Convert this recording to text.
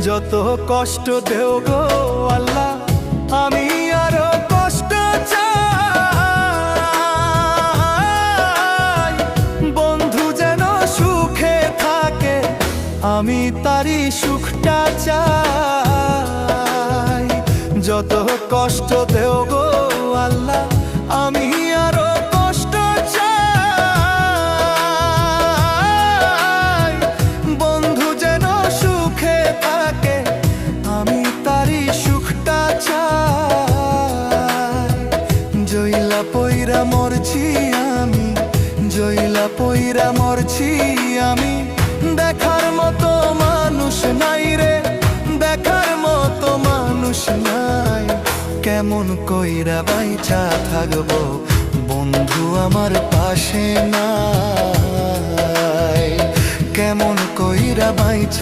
যত কষ্ট দেও গো আল্লাহ, আমি আরো কষ্ট চাই। বন্ধু যেন সুখে থাকে, আমি তারই সুখটা চাই। যত কষ্ট দেও গো আল্লাহ, আমি আরো কষ্ট চাই। বন্ধু যেন সুখে থাকে, আমি তারই সুখটা চাই। জইলা পইরা মরছি আমি, জইলা পইরা মরছি আমি। দেখার মতো মানুষ নাই রে, দেখার মতো মানুষ নাই। কেমন কইরা বাইচা থাকবো, বন্ধু আমার পাশে নাই। কেমন কইরা বাইচা